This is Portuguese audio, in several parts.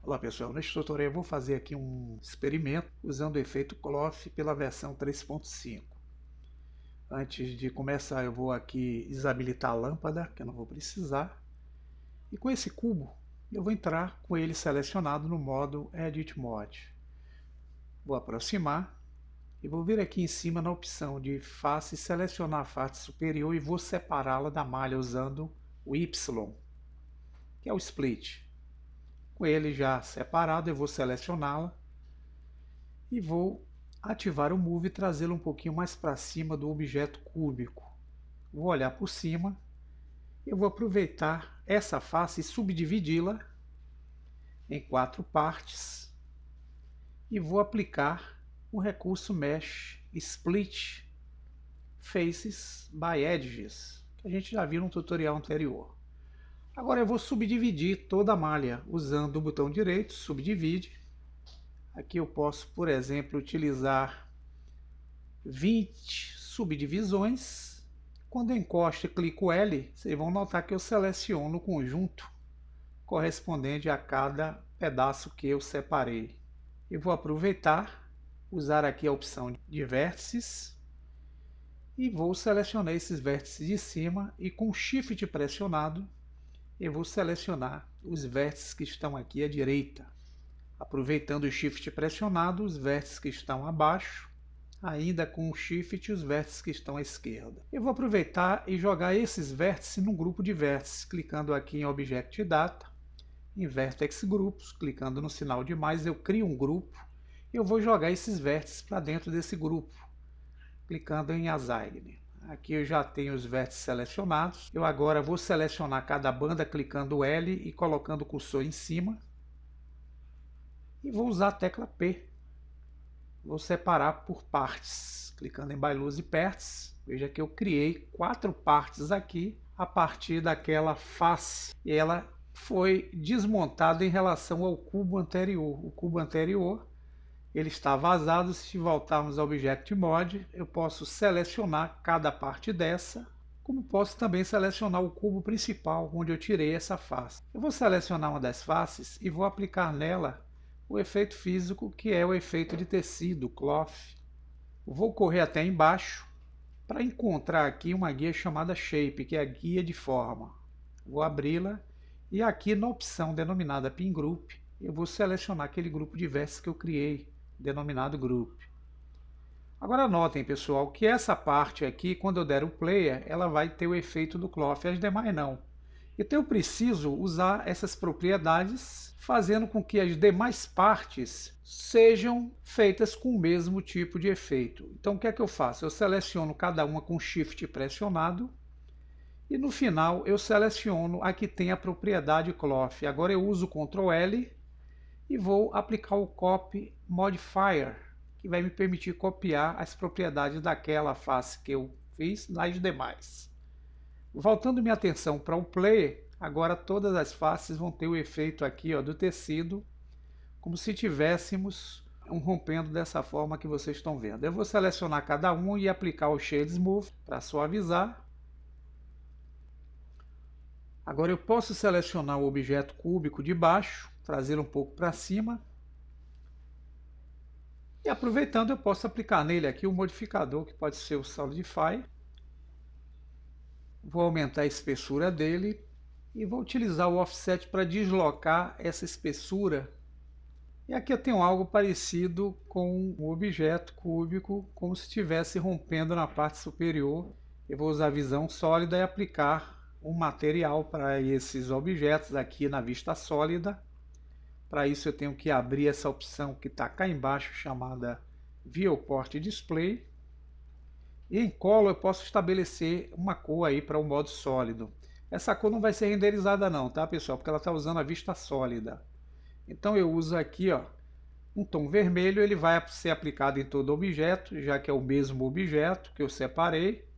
Olá pessoal, neste tutorial eu vou fazer aqui um experimento usando o efeito Cloth pela versão 3.5. Antes de começar eu vou aqui desabilitar a lâmpada, que eu não vou precisar. E com esse cubo eu vou entrar com ele selecionado no modo Edit Mode. Vou aproximar e vou vir aqui em cima na opção de face, selecionar a face superior e vou separá-la da malha usando o Y, que é o Split. Com ele já separado, eu vou selecioná-la e vou ativar o Move e trazê-lo um pouquinho mais para cima do objeto cúbico. Vou olhar por cima, eu vou aproveitar essa face e subdividi-la em 4 partes e vou aplicar o recurso Mesh Split Faces by Edges, que a gente já viu no tutorial anterior. Agora eu vou subdividir toda a malha usando o botão direito, subdivide. Aqui eu posso, por exemplo, utilizar 20 subdivisões. Quando eu encosto e clico L, vocês vão notar que eu seleciono o conjunto correspondente a cada pedaço que eu separei. Eu vou aproveitar, usar aqui a opção de vértices e vou selecionar esses vértices de cima e com Shift pressionado eu vou selecionar os vértices que estão aqui à direita. Aproveitando o Shift pressionado, os vértices que estão abaixo, ainda com o Shift, os vértices que estão à esquerda. Eu vou aproveitar e jogar esses vértices num grupo de vértices, clicando aqui em Object Data, em Vertex Grupos, clicando no sinal de mais, eu crio um grupo, e eu vou jogar esses vértices para dentro desse grupo, clicando em Assign. Aqui eu já tenho os vértices selecionados. Eu agora vou selecionar cada banda clicando L e colocando o cursor em cima. E vou usar a tecla P. Vou separar por partes, clicando em By Loose Parts. Veja que eu criei 4 partes aqui a partir daquela face. E ela foi desmontada em relação ao cubo anterior. O cubo anterior ele está vazado. Se voltarmos ao Object Mode, eu posso selecionar cada parte dessa, como posso também selecionar o cubo principal, onde eu tirei essa face. Eu vou selecionar uma das faces e vou aplicar nela o efeito físico, que é o efeito de tecido, Cloth. Vou correr até embaixo para encontrar aqui uma guia chamada Shape, que é a guia de forma. Vou abri-la e aqui na opção denominada Pin Group, eu vou selecionar aquele grupo de vértices que eu criei, denominado Group. Agora notem, pessoal, que essa parte aqui, quando eu der o Player, ela vai ter o efeito do Cloth, as demais não. Então eu preciso usar essas propriedades, fazendo com que as demais partes sejam feitas com o mesmo tipo de efeito. Então o que é que eu faço? Eu seleciono cada uma com Shift pressionado, e no final eu seleciono a que tem a propriedade Cloth. Agora eu uso o Ctrl L, e vou aplicar o Copy Modifier, que vai me permitir copiar as propriedades daquela face que eu fiz nas demais. Voltando minha atenção para o Player, agora todas as faces vão ter o efeito aqui do tecido, como se tivéssemos rompendo dessa forma que vocês estão vendo. Eu vou selecionar cada um e aplicar o Shade Smooth para suavizar. Agora eu posso selecionar o objeto cúbico de baixo, trazê-lo um pouco para cima. E aproveitando, eu posso aplicar nele aqui o modificador, que pode ser o Solidify. Vou aumentar a espessura dele e vou utilizar o Offset para deslocar essa espessura. E aqui eu tenho algo parecido com o objeto cúbico, como se estivesse rompendo na parte superior. Eu vou usar a visão sólida e aplicar um material para esses objetos aqui na vista sólida. Para isso eu tenho que abrir essa opção que está cá embaixo, chamada Viewport Display. E em Color eu posso estabelecer uma cor aí para o modo sólido. Essa cor não vai ser renderizada não, tá pessoal? Porque ela está usando a vista sólida. Então eu uso aqui um tom vermelho, ele vai ser aplicado em todo objeto, já que é o mesmo objeto que eu separei.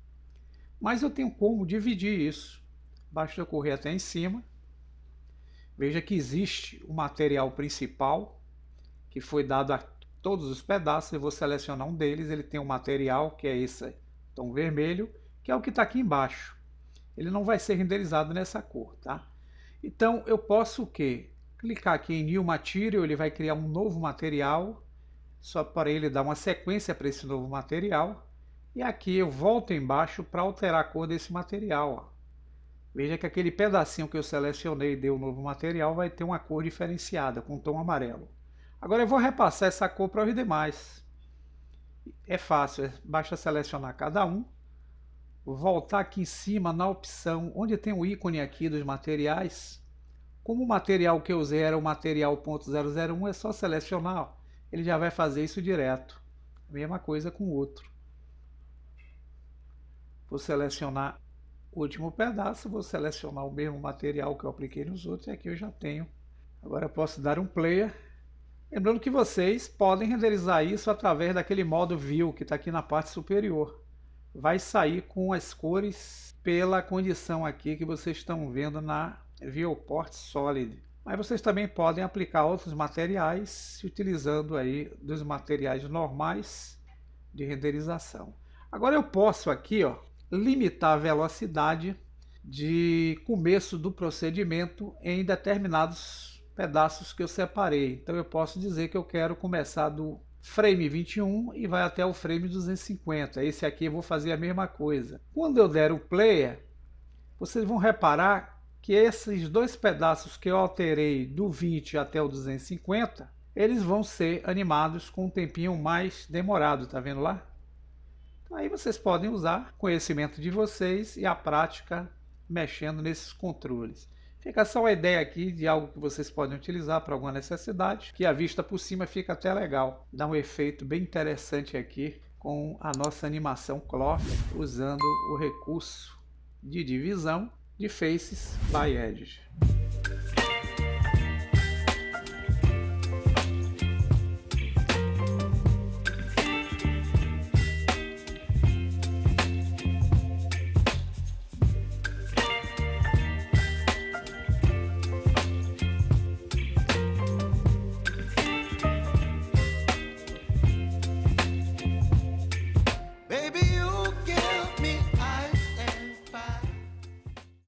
Mas eu tenho como dividir isso. Basta eu correr até em cima. Veja que existe o material principal, que foi dado a todos os pedaços. Eu vou selecionar um deles, ele tem um material, que é esse tom vermelho, que é o que está aqui embaixo. Ele não vai ser renderizado nessa cor, tá? Então eu posso o quê? Clicar aqui em New Material, ele vai criar um novo material, só para ele dar uma sequência para esse novo material. E aqui eu volto embaixo para alterar a cor desse material. Ó. Veja que aquele pedacinho que eu selecionei e deu um novo material vai ter uma cor diferenciada, com tom amarelo. Agora eu vou repassar essa cor para os demais. É fácil, basta selecionar cada um, voltar aqui em cima na opção onde tem o ícone aqui dos materiais. Como o material que eu usei era o material .001, é só selecionar, ele já vai fazer isso direto. Mesma coisa com o outro. Vou selecionar o último pedaço, vou selecionar o mesmo material que eu apliquei nos outros e aqui eu já tenho. Agora eu posso dar um player. Lembrando que vocês podem renderizar isso através daquele modo View que está aqui na parte superior. Vai sair com as cores pela condição aqui que vocês estão vendo na Viewport Solid. Mas vocês também podem aplicar outros materiais utilizando aí dos materiais normais de renderização. Agora eu posso aqui, ó, limitar a velocidade de começo do procedimento em determinados pedaços que eu separei. Então eu posso dizer que eu quero começar do frame 21 e vai até o frame 250. Esse aqui eu vou fazer a mesma coisa. Quando eu der o player, vocês vão reparar que esses dois pedaços que eu alterei do 20 até o 250, eles vão ser animados com um tempinho mais demorado, tá vendo lá? Então, aí vocês podem usar o conhecimento de vocês e a prática mexendo nesses controles. Fica só uma ideia aqui de algo que vocês podem utilizar para alguma necessidade, que a vista por cima fica até legal. Dá um efeito bem interessante aqui com a nossa animação Cloth, usando o recurso de divisão de Faces by Edge.